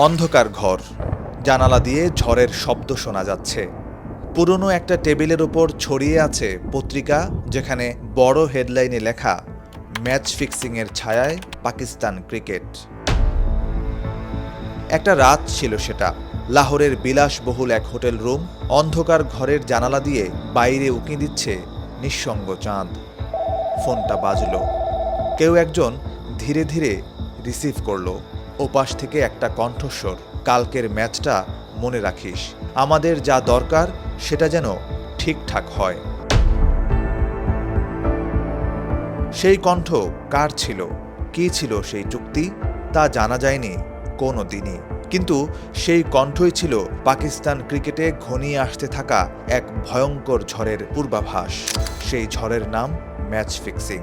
অন্ধকার ঘর, জানালা দিয়ে ঝড়ের শব্দ শোনা যাচ্ছে। পুরনো একটা টেবিলের উপর ছড়িয়ে আছে পত্রিকা, যেখানে বড় হেডলাইনে লেখা ম্যাচ ফিক্সিংয়ের ছায়ায় পাকিস্তান ক্রিকেট। একটা রাত ছিল সেটা, লাহোরের বিলাসবহুল এক হোটেল রুম। অন্ধকার ঘরের জানালা দিয়ে বাইরে উঁকি দিচ্ছে নিঃসঙ্গ চাঁদ। ফোনটা বাজল। কেউ একজন ধীরে ধীরে রিসিভ করলো। ওপাশ থেকে একটা কণ্ঠস্বর, কালকের ম্যাচটা মনে রাখিস, আমাদের যা দরকার সেটা যেন ঠিকঠাক হয়। সেই কণ্ঠ কার ছিল, কী ছিল সেই চুক্তি, তা জানা যায়নি কোনো দিনই। কিন্তু সেই কণ্ঠই ছিল পাকিস্তান ক্রিকেটে ঘনিয়ে আসতে থাকা এক ভয়ঙ্কর ঝড়ের পূর্বাভাস। সেই ঝড়ের নাম ম্যাচ ফিক্সিং।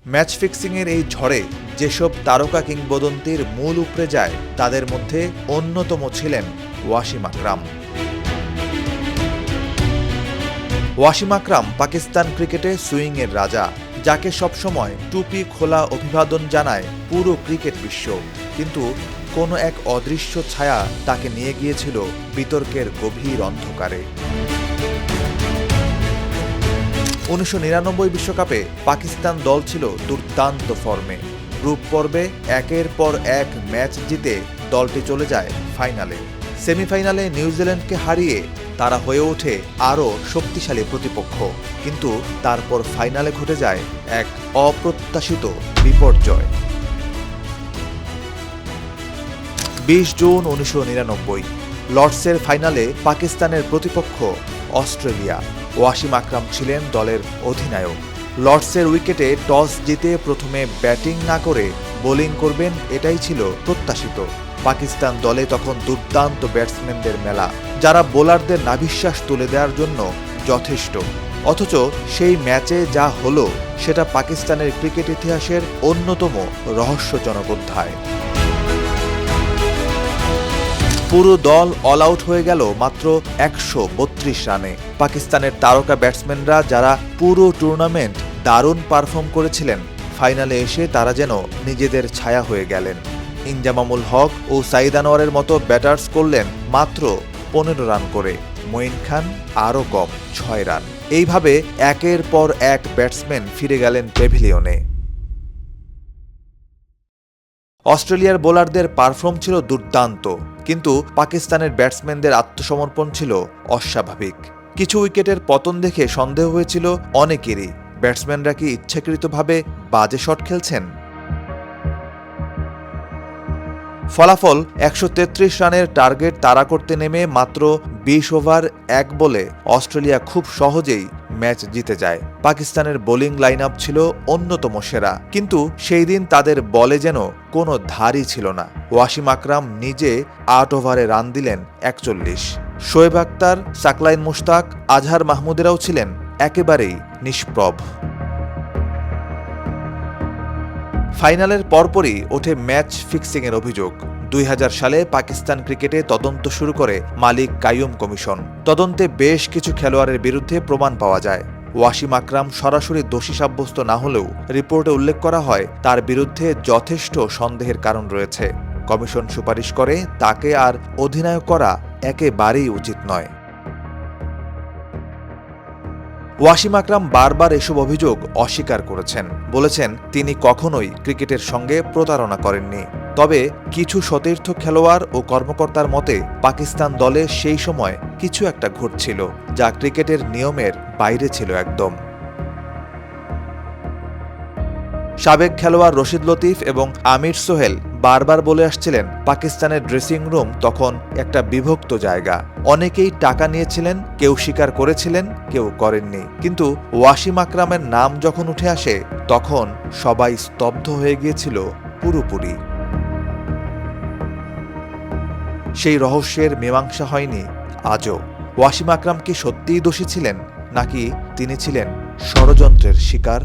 ম্যাচ ফিক্সিংয়ের এই ঝড়ে যেসব তারকা কিংবদন্তির মূল উপড়ে যায়, তাদের মধ্যে অন্যতম ছিলেন ওয়াসিম আকরাম। ওয়াসিম আকরাম পাকিস্তান ক্রিকেটে সুইংয়ের রাজা, যাকে সবসময় টুপি খোলা অভিবাদন জানায় পুরো ক্রিকেট বিশ্ব। কিন্তু কোনো এক অদৃশ্য ছায়া তাকে নিয়ে গিয়েছিল বিতর্কের গভীর অন্ধকারে। 1999 বিশ্বকাপে পাকিস্তান দল ছিল দুর্দান্ত ফর্মে। গ্রুপ পর্বে একের পর এক ম্যাচ জিতে দলটি চলে যায় ফাইনালে। সেমিফাইনালে নিউজিল্যান্ডকে হারিয়ে তারা হয়ে ওঠে আরও শক্তিশালী প্রতিপক্ষ। কিন্তু তারপর ফাইনালে ঘটে যায় এক অপ্রত্যাশিত বিপর্যয়। 20 জুন 1999 লর্ডসের ফাইনালে পাকিস্তানের প্রতিপক্ষ অস্ট্রেলিয়া। ওয়াসিম আকরাম ছিলেন দলের অধিনায়ক। লর্ডসের উইকেটে টস জিতে প্রথমে ব্যাটিং না করে বোলিং করবেন, এটাই ছিল প্রত্যাশিত। পাকিস্তান দলে তখন দুর্দান্ত ব্যাটসম্যানদের মেলা, যারা বোলারদের নাভিশ্বাস তুলে দেওয়ার জন্য যথেষ্ট। অথচ সেই ম্যাচে যা হলো সেটা পাকিস্তানের ক্রিকেট ইতিহাসের অন্যতম রহস্যজনক অধ্যায়। পুরো দল অল আউট হয়ে গেল মাত্র 132 রানে। পাকিস্তানের তারকা ব্যাটসম্যানরা, যারা পুরো টুর্নামেন্ট দারুণ পারফর্ম করেছিলেন, ফাইনালে এসে তারা যেন নিজেদের ছায়া হয়ে গেলেন। ইনজামামুল হক ও সাঈদ আনোয়ারের মতো ব্যাটার্স করলেন মাত্র 15 রান করে, মঈন খান আরও কম 6 রান। এইভাবে একের পর এক ব্যাটসম্যান ফিরে গেলেন প্যাভিলিয়নে। অস্ট্রেলিয়ার বোলারদের পারফর্ম ছিল দুর্দান্ত, কিন্তু পাকিস্তানের ব্যাটসম্যানদের আত্মসমর্পণ ছিল অস্বাভাবিক। কিছু উইকেটের পতন দেখে সন্দেহ হয়েছিল অনেকেরই, ব্যাটসম্যানরা কি ইচ্ছাকৃতভাবে বাজে শট খেলছেন? ফলাফল 133 রানের টার্গেট তাড়া করতে নেমে মাত্র 20 ওভার 1 বলে অস্ট্রেলিয়া খুব সহজেই ম্যাচ জিতে যায়। পাকিস্তানের বোলিং লাইন আপ ছিল অন্যতম সেরা, কিন্তু সেই দিন তাদের বলে যেন কোনো ধারই ছিল না। ওয়াসিম আকরাম নিজে 8 ওভারে রান দিলেন 41। শোয়েব আখতার, সাকলাইন মুশতাক, আজহার মাহমুদেরাও ছিলেন একেবারেই নিষ্প্রভ। ফাইনালের পরপরই ওঠে ম্যাচ ফিক্সিংয়ের অভিযোগ। 2000 সালে পাকিস্তান ক্রিকেটে তদন্ত শুরু করে মালিক কাইয়ুম কমিশন। তদন্তে বেশ কিছু খেলোয়াড়ের বিরুদ্ধে প্রমাণ পাওয়া যায়। ওয়াসিম আকরাম সরাসরি দোষী সাব্যস্ত না হলেও রিপোর্টে উল্লেখ করা হয় তার বিরুদ্ধে যথেষ্ট সন্দেহের কারণ রয়েছে। কমিশন সুপারিশ করে তাকে আর অধিনায়ক করা একেবারেই উচিত নয়। ওয়াসিম আকরাম বারবার এসব অভিযোগ অস্বীকার করেছেন, বলেছেন তিনি কখনোই ক্রিকেটের সঙ্গে প্রতারণা করেননি। তবে কিছু সতীর্থ খেলোয়াড় ও কর্মকর্তার মতে পাকিস্তান দলে সেই সময় কিছু একটা ঘটছিল, যা ক্রিকেটের নিয়মের বাইরে ছিল একদম। সাবেক খেলোয়াড় রশিদ লতিফ এবং আমির সোহেল বারবার বলে আসছিলেন পাকিস্তানের ড্রেসিং রুম তখন একটা বিভক্ত জায়গা। অনেকেই টাকা নিয়েছিলেন, কেউ স্বীকার করেছিলেন, কেউ করেননি। কিন্তু ওয়াসিম আকরামের নাম যখন উঠে আসে, তখন সবাই স্তব্ধ হয়ে গিয়েছিল পুরোপুরি। সেই রহস্যের মীমাংসা হয়নি আজও। ওয়াসিম আকরাম কি সত্যিই দোষী ছিলেন, নাকি তিনি ছিলেন ষড়যন্ত্রের শিকার?